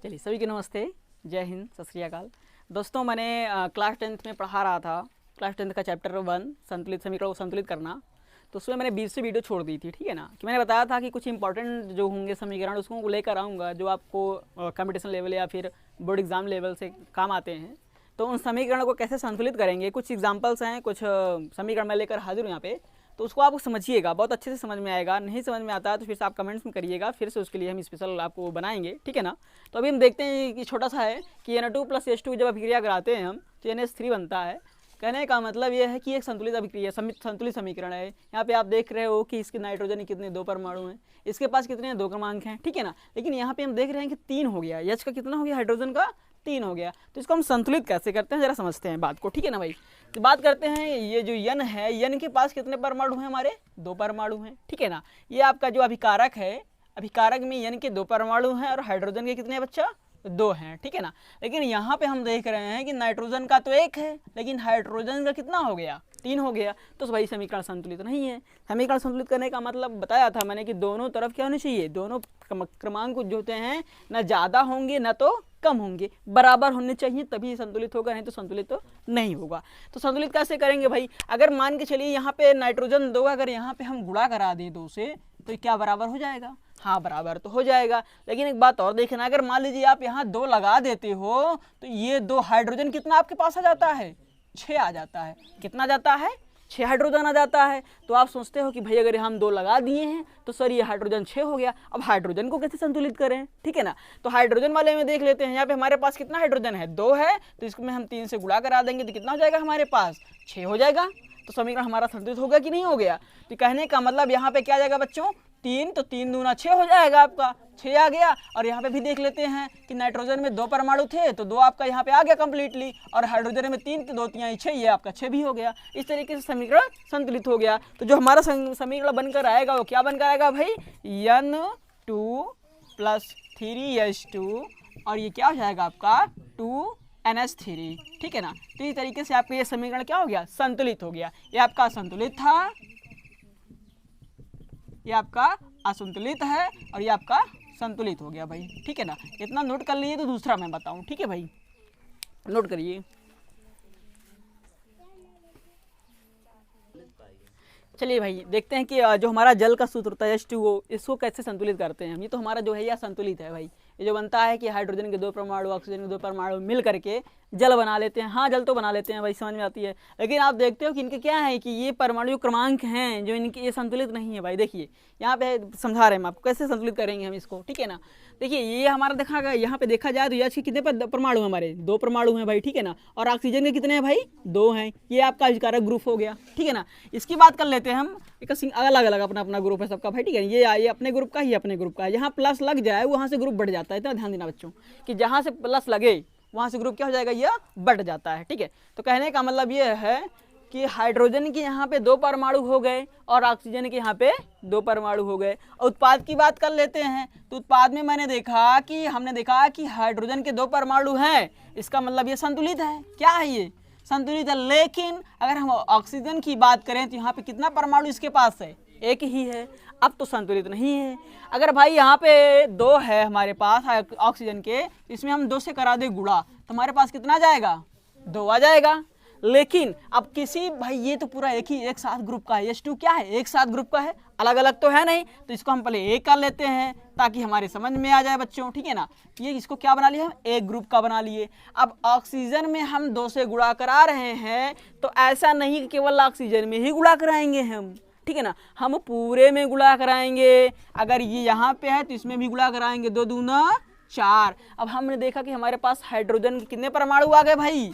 चलिए सभी को नमस्ते, जय हिंद, सत श्री अकाल। दोस्तों मैंने क्लास 10th में पढ़ा रहा था, क्लास 10th का चैप्टर 1 संतुलित समीकरण को संतुलित करना। तो उसमें मैंने बीच से वीडियो छोड़ दी थी, ठीक है ना, कि मैंने बताया था कि कुछ इंपॉर्टेंट जो होंगे समीकरण उसको लेकर आऊँगा जो आपको कंपटीशन लेवल या फिर बोर्ड एग्ज़ाम लेवल से काम आते हैं। तो उन समीकरणों को कैसे संतुलित करेंगे, कुछ एग्जाम्पल्स हैं, कुछ समीकरण मैं लेकर हाजिर हूँ यहाँ पे। तो उसको आप समझिएगा, बहुत अच्छे से समझ में आएगा। नहीं समझ में आता है तो फिर से आप कमेंट्स में करिएगा, फिर से उसके लिए हम स्पेशल आपको बनाएंगे, ठीक है ना। तो अभी हम देखते हैं कि छोटा सा है कि N2 + H2 जब अभिक्रिया कराते हैं हम तो NH3 बनता है। कहने का मतलब ये है कि एक संतुलित अभिक्रिया संतुलित समीकरण है। यहाँ पे आप देख रहे हो कि इसके नाइट्रोजन के कितने 2 परमाणु हैं, इसके पास कितने 2 क्रमांक हैं, ठीक है ना। लेकिन यहाँ पे हम देख रहे हैं कि 3 हो गया, H का कितना हो गया, हाइड्रोजन का 3 हो गया। तो इसको हम संतुलित कैसे करते हैं जरा समझते हैं बात को, ठीक है ना भाई। तो बात करते हैं, ये जो N है, N के पास कितने परमाणु हैं, हमारे 2 परमाणु हैं, ठीक है ना। ये आपका जो अभिकारक है, अभिकारक में N के 2 परमाणु हैं और हाइड्रोजन के कितने बच्चा 2 हैं, ठीक है ना। लेकिन यहाँ पे हम देख रहे हैं कि नाइट्रोजन का तो 1 है लेकिन हाइड्रोजन का कितना हो गया, 3 हो गया। तो भाई समीकरण संतुलित नहीं है। समीकरण संतुलित करने का मतलब बताया था मैंने कि दोनों तरफ क्या होनी चाहिए, दोनों क्रमांक जो होते हैं ना ज़्यादा होंगे ना तो कम होंगे, बराबर होने चाहिए, तभी संतुलित होगा, नहीं तो संतुलित तो नहीं होगा। तो संतुलित कैसे करेंगे भाई, अगर मान के चलिए यहाँ पे नाइट्रोजन 2, अगर यहाँ पे हम गुणा करा दें 2 से तो क्या बराबर हो जाएगा, हाँ बराबर तो हो जाएगा। लेकिन एक बात और देखना, अगर मान लीजिए आप यहाँ 2 लगा देते हो तो ये 2 हाइड्रोजन कितना आपके पास आ जाता है, 6 आ जाता है। कितना जाता है, 6 हाइड्रोजन आ जाता है। तो आप सोचते हो कि भाई अगर हम 2 लगा दिए हैं तो सर ये हाइड्रोजन 6 हो गया, अब हाइड्रोजन को कैसे संतुलित करें, ठीक है ना। तो हाइड्रोजन वाले में देख लेते हैं, यहाँ पे हमारे पास कितना हाइड्रोजन है, 2 है, तो इसको हम 3 से गुणा करा देंगे तो कितना हो जाएगा हमारे पास, 6 हो जाएगा। तो समीकरण हमारा संतुलित हो गया कि नहीं हो गया। तो कहने का मतलब यहाँ पे क्या आ जाएगा बच्चों, 3, तो 3 दूना 6 हो जाएगा, आपका 6 आ गया। और यहाँ पे भी देख लेते हैं कि नाइट्रोजन में 2 परमाणु थे तो 2 आपका यहाँ पे आ गया कंप्लीटली, और हाइड्रोजन में 3 तो 2 3 6, ये आपका 6 भी हो गया। इस तरीके से समीकरण संतुलित हो गया। तो जो हमारा समीकरण बनकर आएगा वो क्या बनकर आएगा भाई, N2 + 3H2 और ये क्या हो जाएगा आपका 2NH3, ठीक है ना। तो इस तरीके से आपका ये समीकरण क्या हो गया, संतुलित हो गया। ये आपका संतुलित था, ये आपका असंतुलित है और ये आपका संतुलित हो गया भाई, ठीक है ना। इतना नोट कर लीजिए तो दूसरा मैं बताऊं, ठीक है भाई, नोट करिए। चलिए भाई देखते हैं कि जो हमारा जल का सूत्र होता है H2O, इसको कैसे संतुलित करते हैं हम। ये तो हमारा जो है यह संतुलित है भाई। ये जो बनता है कि हाइड्रोजन के 2 परमाणु ऑक्सीजन के 2 परमाणु मिल करके जल बना लेते हैं। हाँ जल तो बना लेते हैं भाई, समझ में आती है। लेकिन आप देखते हो कि इनके क्या है कि ये परमाणु क्रमांक हैं जो इनके, ये संतुलित नहीं है भाई। देखिए यहाँ पे समझा रहे हैं हम आपको कैसे संतुलित करेंगे हम इसको, ठीक है ना। देखिए ये हमारा देखा गया, यहाँ पे देखा जाए तो H के कितने परमाणु हैं, हमारे 2 परमाणु हैं भाई, ठीक है ना। और ऑक्सीजन के कितने हैं भाई, 2 हैं। ये आपका अभिकारक ग्रुप हो गया, ठीक है ना। इसकी बात कर लेते हैं हम, एक अलग अलग अपना अपना ग्रुप है सबका भाई, ठीक है। ये अपने ग्रुप का, ये अपने ग्रुप का है। यहाँ प्लस लग जाए वहाँ से ग्रुप बढ़ जाता है, इतना ध्यान देना बच्चों कि जहाँ से प्लस लगे वहाँ से ग्रुप क्या हो जाएगा, यह बढ़ जाता है, ठीक है। तो कहने का मतलब ये है कि हाइड्रोजन के यहाँ पे 2 परमाणु हो गए और ऑक्सीजन के यहाँ पे 2 परमाणु हो गए। उत्पाद की बात कर लेते हैं तो उत्पाद में हमने देखा कि हाइड्रोजन के 2 परमाणु हैं, इसका मतलब ये संतुलित है। क्या है ये, संतुलित है। लेकिन अगर हम ऑक्सीजन की बात करें तो यहाँ पे कितना परमाणु इसके पास है, 1 ही है, अब तो संतुलित नहीं है। अगर भाई यहाँ पे 2 है हमारे पास ऑक्सीजन के, इसमें हम 2 से करा दे गुणा तो हमारे पास कितना जाएगा, 2 आ जाएगा। लेकिन अब किसी भाई ये तो पूरा एक साथ ग्रुप का है, H2 क्या है, एक साथ ग्रुप का है, अलग अलग तो है नहीं। तो इसको हम पहले एक कर लेते हैं ताकि हमारे समझ में आ जाए बच्चों, ठीक है ना। ये इसको क्या बना लिया हम, एक ग्रुप का बना लिए। अब ऑक्सीजन में हम 2 से गुणा करा रहे हैं तो ऐसा नहीं कि केवल ऑक्सीजन में ही गुणा कराएंगे हम, ठीक है ना, हम पूरे में गुणा कराएंगे। अगर ये यहाँ पे है तो इसमें भी गुणा कराएंगे, 2 दूना 4। अब हमने देखा कि हमारे पास हाइड्रोजन के कितने परमाणु आ गए भाई,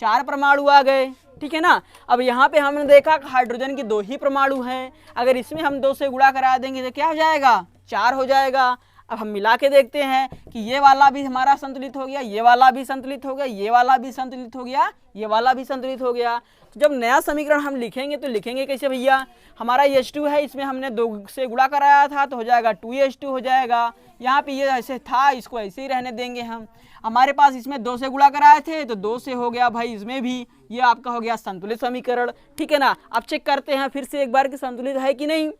4 परमाणु आ गए, ठीक है ना। अब यहाँ पे हमने देखा कि हाइड्रोजन के 2 ही परमाणु हैं, अगर इसमें हम 2 से गुणा करा देंगे तो क्या हो जाएगा, 4 हो जाएगा। अब हम मिला के देखते हैं कि ये वाला भी हमारा संतुलित हो गया, ये वाला भी संतुलित हो गया, ये वाला भी संतुलित हो गया, ये वाला भी संतुलित हो गया। तो जब नया समीकरण हम लिखेंगे तो लिखेंगे कैसे भैया, हमारा H2 है, इसमें हमने 2 से गुणा कराया था तो हो जाएगा 2H2 हो जाएगा। यहाँ पे ये ऐसे था, इसको ऐसे ही रहने देंगे हम। हमारे पास इसमें 2 से गुणा कराए थे तो 2 से हो गया भाई, इसमें भी ये आपका हो गया संतुलित समीकरण, ठीक है ना। अब चेक करते हैं फिर से एक बार कि संतुलित है कि नहीं।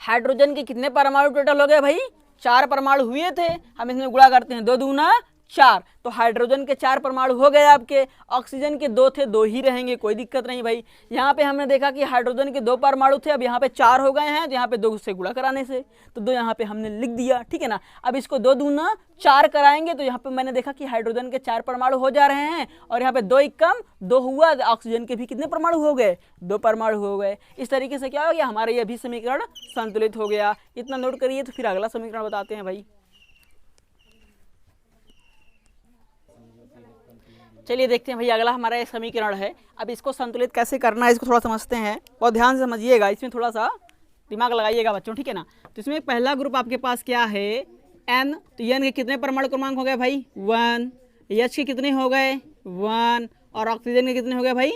हाइड्रोजन के कितने परमाणु टोटल हो गए भाई, 4 परमाणु हुए थे, हम इसमें गुणा करते हैं 2 दूना 4, तो हाइड्रोजन के 4 परमाणु हो गए आपके, ऑक्सीजन के 2 थे, 2 ही रहेंगे, कोई दिक्कत नहीं भाई। यहाँ पे हमने देखा कि हाइड्रोजन के 2 परमाणु थे, अब यहाँ पे 4 हो गए हैं, तो यहाँ पे 2 से गुणा कराने से तो 2 यहाँ पे हमने लिख दिया, ठीक है ना। अब इसको 2 दूना 4 कराएंगे तो यहाँ पे मैंने देखा कि हाइड्रोजन के 4 परमाणु हो जा रहे हैं, और यहाँ पे 2 एकम 2 हुआ, ऑक्सीजन के भी कितने परमाणु हो गए, 2 परमाणु हो गए। इस तरीके से क्या हो गया, हमारा ये भी समीकरण संतुलित हो गया। इतना नोट करिए, तो फिर अगला समीकरण बताते हैं भाई। चलिए देखते हैं भाई, अगला हमारा ये समीकरण है। अब इसको संतुलित कैसे करना है, इसको थोड़ा समझते हैं, बहुत ध्यान से समझिएगा, इसमें थोड़ा सा दिमाग लगाइएगा बच्चों, ठीक है ना। तो इसमें पहला ग्रुप आपके पास क्या है, एन, तो एन के कितने परमाणु क्रमांक हो गए भाई 1, एच के कितने हो गए 1, और ऑक्सीजन के कितने हो गए भाई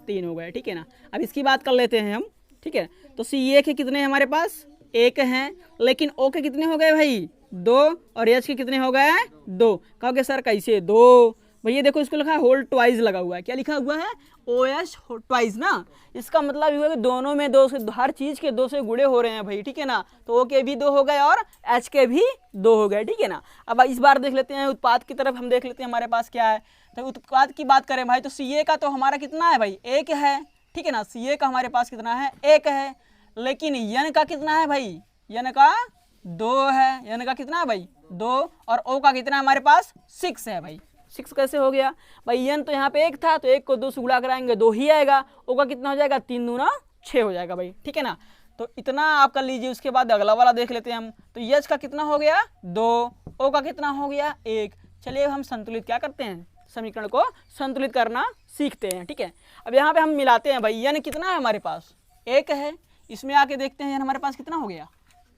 3 हो गए, ठीक है ना। अब इसकी बात कर लेते हैं हम, ठीक है। तो सी ए के कितने हमारे पास 1 हैं, लेकिन ओ के कितने हो गए भाई 2, और एच के कितने हो गए 2। कहोगे सर कैसे 2, भैया देखो इसको लिखा है होल ट्वाइस लगा हुआ है, क्या लिखा हुआ है OH ट्वाइस ना, इसका मतलब ये है कि दोनों में 2 से, हर चीज़ के 2 से गुणे हो रहे हैं भाई, ठीक है ना। तो O के भी 2 हो गए और H के भी 2 हो गए, ठीक है ना। अब इस बार देख लेते हैं उत्पाद की तरफ, हम देख लेते हैं हमारे पास क्या है। तो उत्पाद की बात करें भाई, तो CA का तो हमारा कितना है भाई 1 है, ठीक है ना। CA का हमारे पास कितना है 1 है, लेकिन N का कितना है भाई, N का 2 है, N का कितना है भाई 2, और O का कितना है हमारे पास 6 है भाई। 6 कैसे हो गया भाई, एन तो यहाँ पे 1 था, तो 1 को 2 से गुणा कराएंगे 2 ही आएगा, ओ का कितना हो जाएगा 3 दूना 6 हो जाएगा भाई, ठीक है ना। तो इतना आप कर लीजिए। उसके बाद अगला वाला देख लेते हैं हम, तो एच का कितना हो गया 2, ओ का कितना हो गया 1। चलिए हम संतुलित क्या करते हैं, समीकरण को संतुलित करना सीखते हैं, ठीक है। अब यहाँ पे हम मिलाते हैं भाई, एन कितना है हमारे पास 1 है, इसमें आके देखते हैं एन हमारे पास कितना हो गया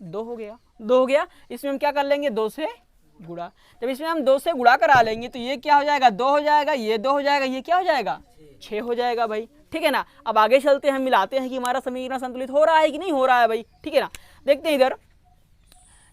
2 हो गया, 2 हो गया। इसमें हम क्या कर लेंगे 2 से गुणा, जब इसमें हम 2 से गुणा करा लेंगे तो ये क्या हो जाएगा 2 हो जाएगा, ये 2 हो जाएगा, ये क्या हो जाएगा 6 हो जाएगा भाई, ठीक है ना। अब आगे चलते हैं, हम मिलाते हैं कि हमारा समीकरण संतुलित हो रहा है कि नहीं हो रहा है भाई, ठीक है ना। देखते हैं इधर,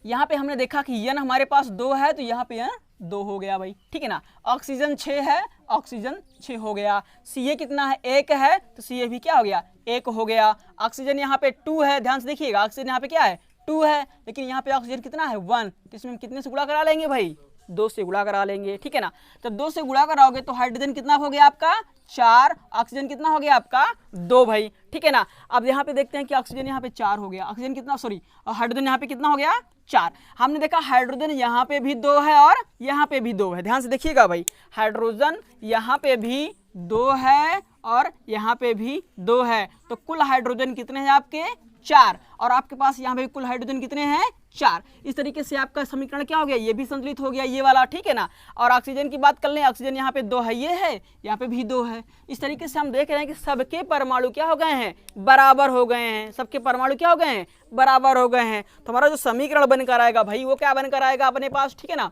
यहाँ पे हमने देखा कि एन हमारे पास 2 है, तो यहाँ पे 2 हो गया भाई, ठीक है ना। ऑक्सीजन 6 है, ऑक्सीजन 6 हो गया। सी ए कितना है 1 है, तो सी ए भी क्या हो गया 1 हो गया। ऑक्सीजन यहाँ पे 2 है, ध्यान से देखिएगा, ऑक्सीजन यहाँ पे क्या है 2 है, लेकिन यहाँ पे ऑक्सीजन कितना है 1, तो इसमें हम कितने से गुणा करा लेंगे भाई 2 से गुणा करा लेंगे, ठीक है ना। जब 2 से गुणा कराओगे तो हाइड्रोजन कितना हो गया आपका 4, ऑक्सीजन कितना हो गया आपका 2 भाई, ठीक है ना। अब यहाँ पे देखते हैं कि ऑक्सीजन यहाँ पे 4 हो गया, ऑक्सीजन कितना, सॉरी हाइड्रोजन यहाँ पे कितना हो गया 4। हमने देखा हाइड्रोजन यहाँ पे भी 2 है और यहाँ पे भी 2 है, ध्यान से देखिएगा भाई, हाइड्रोजन यहाँ पे भी 2 है और यहाँ पे भी 2 है, तो कुल हाइड्रोजन कितने हैं आपके 4, और आपके पास यहाँ पे कुल हाइड्रोजन कितने हैं 4। इस तरीके से आपका समीकरण क्या हो गया, ये भी संतुलित हो गया ये वाला, ठीक है ना। और ऑक्सीजन की बात कर लें, ऑक्सीजन यहाँ पे 2 है, ये है यहाँ पे भी 2 है। इस तरीके से हम देख रहे हैं कि सबके परमाणु क्या हो गए हैं बराबर हो गए हैं, सबके परमाणु क्या हो गए हैं बराबर हो गए हैं। तो हमारा जो समीकरण बनकर आएगा भाई वो क्या बनकर आएगा अपने पास, ठीक है ना।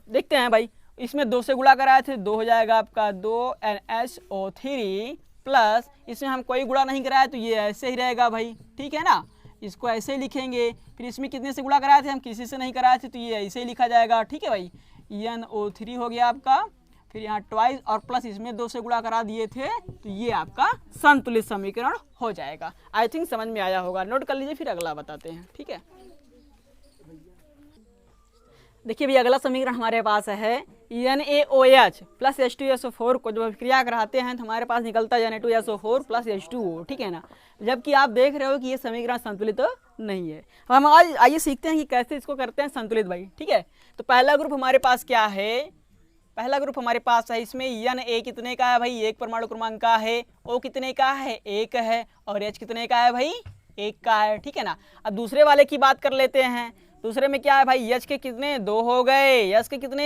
देखते हैं भाई, इसमें 2 से गुणा कराए थे, 2 हो जाएगा आपका 2NaCO3 प्लस, इसमें हम कोई गुणा नहीं कराया तो ये ऐसे ही रहेगा भाई, ठीक है ना, इसको ऐसे ही लिखेंगे। फिर इसमें कितने से गुणा कराए थे, हम किसी से नहीं कराए थे, तो ये ऐसे ही लिखा जाएगा, ठीक है भाई। NO3 हो गया आपका, फिर यहाँ ट्वाइस और प्लस इसमें 2 से गुणा करा दिए थे, तो ये आपका संतुलित समीकरण हो जाएगा। आई थिंक समझ में आया होगा, नोट कर लीजिए, फिर अगला बताते हैं, ठीक है। देखिए भैया अगला समीकरण हमारे पास है NaOH प्लस H2SO4 को जब अभिक्रिया कराते हैं तो हमारे पास निकलता है Na2SO4 प्लस H2O, ठीक है ना। जबकि आप देख रहे हो कि ये समीकरण संतुलित नहीं है। हम आज आइए सीखते हैं कि कैसे इसको करते हैं संतुलित भाई, ठीक है। तो पहला ग्रुप हमारे पास क्या है, पहला ग्रुप हमारे पास है, इसमें Na कितने का है भाई 1 परमाणु क्रमांक का है, O कितने का है 1 है, और H कितने का है भाई 1 का है, ठीक है ना। अब दूसरे वाले की बात कर लेते हैं, दूसरे में क्या है भाई H के कितने 2 हो गए, S के कितने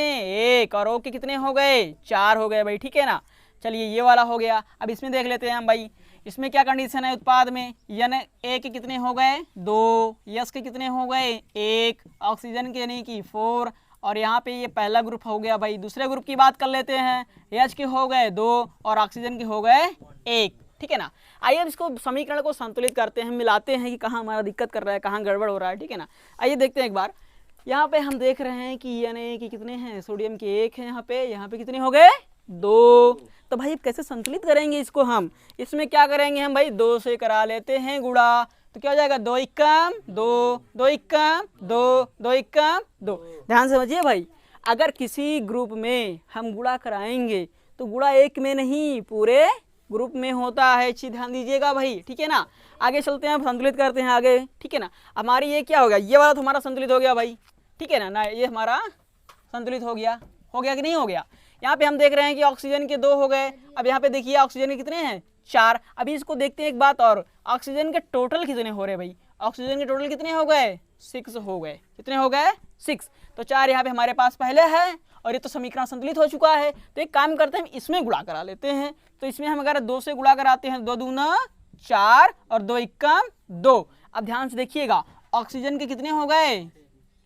1, और O के कितने हो गए 4 हो गए भाई, ठीक है ना। चलिए ये वाला हो गया। अब इसमें देख लेते हैं हम भाई, इसमें क्या कंडीशन है उत्पाद में, Na के कितने हो गए 2, S के कितने हो गए 1, ऑक्सीजन के यानी कि 4, और यहाँ पे ये पहला ग्रुप हो गया भाई। दूसरे ग्रुप की बात कर लेते हैं, H के हो गए 2 और ऑक्सीजन के हो गए 1, ठीक है ना। आइए इसको समीकरण को संतुलित करते हैं, मिलाते हैं कि कहाँ हमारा दिक्कत कर रहा है, कहाँ गड़बड़ हो रहा है, ठीक है ना। आइए देखते हैं एक बार, यहाँ पे हम देख रहे हैं कि Na के कितने हैं, सोडियम के 1 है, यहाँ पे कितने हो गए 2। तो भाई कैसे संतुलित करेंगे इसको हम, इसमें क्या करेंगे हम भाई 2 से करा लेते हैं गुणा, तो क्या हो जाएगा, 2 इक्कम 2, 2 इक्कम 2, 2 इक्कम 2। ध्यान से समझिए भाई, अगर किसी ग्रुप में हम गुणा कराएंगे तो गुणा एक में नहीं पूरे ग्रुप में होता है, चीज ध्यान दीजिएगा भाई, ठीक है ना। आगे चलते हैं, संतुलित करते हैं आगे, ठीक है ना। हमारी ये क्या हो गया, ये वाला तो हमारा संतुलित हो गया भाई, ठीक है ना, ये हमारा संतुलित हो गया कि नहीं हो गया। यहाँ पे हम देख रहे हैं कि ऑक्सीजन के 2 हो गए। अब यहाँ पे देखिए ऑक्सीजन के कितने हैं, 4। अभी इसको देखते हैं एक बात और, ऑक्सीजन के टोटल कितने हो रहे भाई, ऑक्सीजन के टोटल कितने हो गए, 6 हो गए। कितने हो गए, 6। तो 4 यहाँ पे हमारे पास पहले है और ये तो समीकरण संतुलित हो चुका है। तो एक काम करते हैं, हम इसमें गुणा करा लेते हैं। तो इसमें हम अगर 2 से गुणा कराते हैं, 2 दूना 4 और 2 इक्कम 2। अब ध्यान से देखिएगा, ऑक्सीजन के कितने हो गए,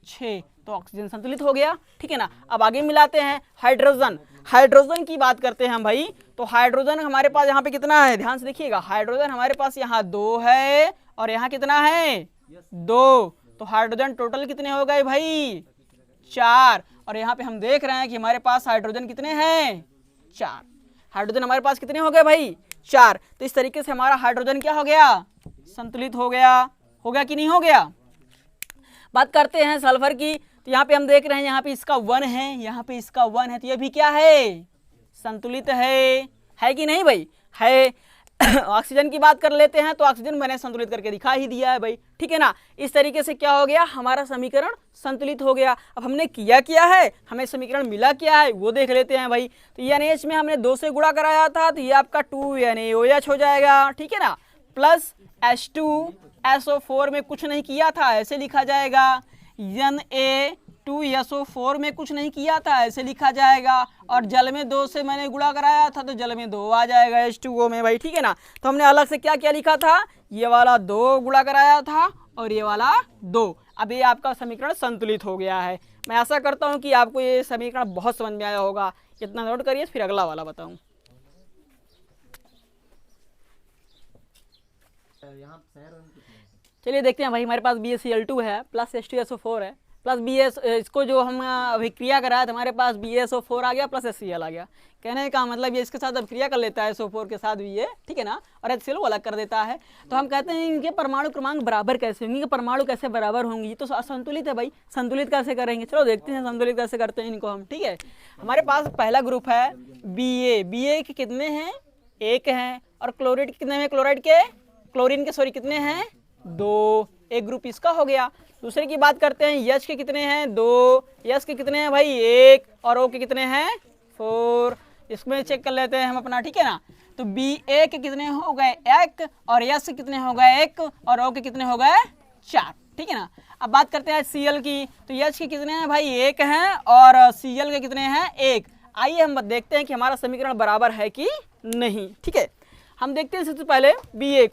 6, तो ऑक्सीजन संतुलित हो गया, ठीक है ना। अब आगे मिलाते हैं हाइड्रोजन। हाइड्रोजन की बात करते हैं हम भाई, तो हाइड्रोजन हमारे पास यहाँ पे कितना है, ध्यान से देखिएगा, हाइड्रोजन हमारे पास यहाँ 2 है और यहाँ कितना है, 2। तो हाइड्रोजन टोटल कितने हो गए भाई, 4। और यहाँ पे हम देख रहे हैं कि हमारे पास हाइड्रोजन कितने हैं, 4। हाइड्रोजन हमारे पास कितने हो गए भाई, 4। तो इस तरीके से हमारा हाइड्रोजन क्या हो गया, संतुलित हो गया कि नहीं हो गया। बात करते हैं सल्फर की, तो यहाँ पे हम देख रहे हैं, यहाँ पे इसका 1 है, यहाँ पे इसका 1 है, तो ये भी क्या है, संतुलित है कि नहीं भाई, है। ऑक्सीजन की बात कर लेते हैं, तो ऑक्सीजन मैंने संतुलित करके दिखा ही दिया है भाई, ठीक है ना। इस तरीके से क्या हो गया, हमारा समीकरण संतुलित हो गया। अब हमने क्या है, हमें समीकरण मिला क्या है वो देख लेते हैं भाई। तो NaH में हमने 2 से गुणा कराया था, तो ये आपका 2NaOH हो जाएगा, ठीक है ना, प्लस H2SO4 में कुछ नहीं किया था, ऐसे लिखा जाएगा। Na2SO4 में कुछ नहीं किया था, ऐसे लिखा जाएगा। और जल में 2 से मैंने गुणा कराया था, तो जल में 2 आ जाएगा H2O में भाई, ठीक है ना। तो हमने अलग से क्या लिखा था, ये वाला 2 गुणा कराया था और ये वाला 2। अब ये आपका समीकरण संतुलित हो गया है। मैं आशा करता हूँ कि आपको ये समीकरण बहुत समझ में आया होगा। इतना नोट करिए, फिर अगला वाला बताऊँ। चलिए देखते हैं भाई, हमारे पास BaCl2 है प्लस H2SO4 है प्लस BS, इसको जो हम अभिक्रिया कराया तो हमारे पास BaSO4 आ गया प्लस HCl आ गया। कहने का मतलब ये इसके साथ अभिक्रिया कर लेता है SO4 के साथ भी ये, ठीक है ना, और HCl वो अलग कर देता है। तो हम कहते हैं इनके परमाणु क्रमांक बराबर कैसे होंगे, परमाणु कैसे बराबर होंगी, ये तो असंतुलित है भाई, संतुलित कैसे करेंगे, चलो देखते हैं संतुलित कैसे करते हैं इनको हम, ठीक है। हमारे पास पहला ग्रुप है Ba के कितने हैं, 1 हैं, और क्लोराइड के कितने हैं, क्लोरीन के कितने हैं, 2। एक ग्रुप इसका हो गया। दूसरे की बात करते हैं, H के कितने हैं, 2, H के कितने हैं भाई, 1, और O के कितने हैं, 4। इसमें चेक कर लेते हैं हम अपना, ठीक है ना। तो Ba के कितने हो गए, 1, और H के कितने हो गए, 1, और O के कितने हो गए, 4, ठीक है ना। अब बात करते हैं Cl की, तो H के कितने हैं भाई, 1 हैं, और Cl के कितने हैं, 1। आइए हम देखते हैं कि हमारा समीकरण बराबर है कि नहीं, ठीक है। हम देखते हैं सबसे पहले Ba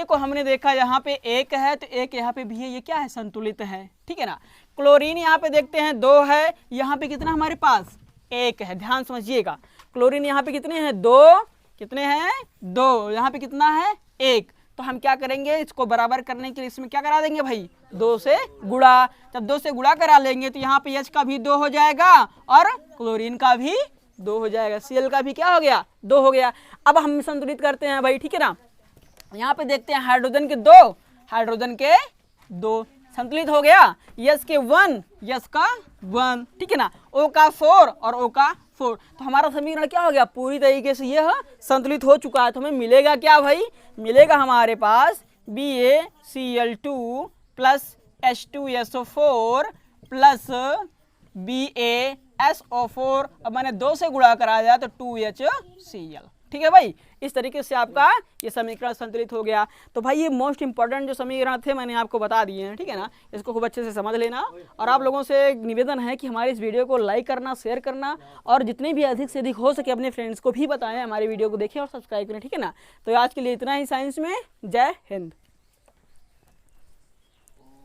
को हमने देखा यहाँ पे 1 है, तो 1 यहाँ पे भी है, ये क्या है, संतुलित है, ठीक है ना। क्लोरीन यहाँ पे देखते हैं 2 है, यहाँ पे कितना हमारे पास, 1 है। ध्यान समझिएगा, क्लोरीन यहाँ पे कितने हैं, 2, कितने हैं, 2, यहाँ पे कितना है, 1। तो हम क्या करेंगे, इसको बराबर करने के लिए इसमें क्या करा देंगे भाई, 2 से गुणा। जब 2 से गुणा करा लेंगे तो यहाँ पे H का भी 2 हो जाएगा और क्लोरीन का भी 2 हो जाएगा, Cl का भी क्या हो गया, 2 हो गया। अब हम संतुलित करते हैं भाई, ठीक है ना। यहाँ पे देखते हैं हाइड्रोजन के 2 संतुलित हो गया। H के 1, H का 1, ठीक है ना। O का 4 और O का 4। तो हमारा समीकरण क्या हो गया, पूरी तरीके से यह संतुलित हो चुका है। तो हमें मिलेगा क्या भाई, मिलेगा हमारे पास BaCl2 plus H2SO4 plus BaSO4। अब मैंने 2 से गुणा कराया तो 2HCl, ठीक है भाई। इस तरीके से आपका ये समीकरण संतुलित हो गया। तो भाई ये मोस्ट इंपॉर्टेंट जो समीकरण थे मैंने आपको बता दिए हैं, ठीक है ना। इसको खूब अच्छे से समझ लेना। और आप लोगों से एक निवेदन है कि हमारे इस वीडियो को लाइक करना, शेयर करना, और जितने भी अधिक से अधिक हो सके अपने फ्रेंड्स को भी बताएं, हमारे वीडियो को देखें और सब्सक्राइब करें, ठीक है ना। तो आज के लिए इतना ही साइंस में। जय हिंद।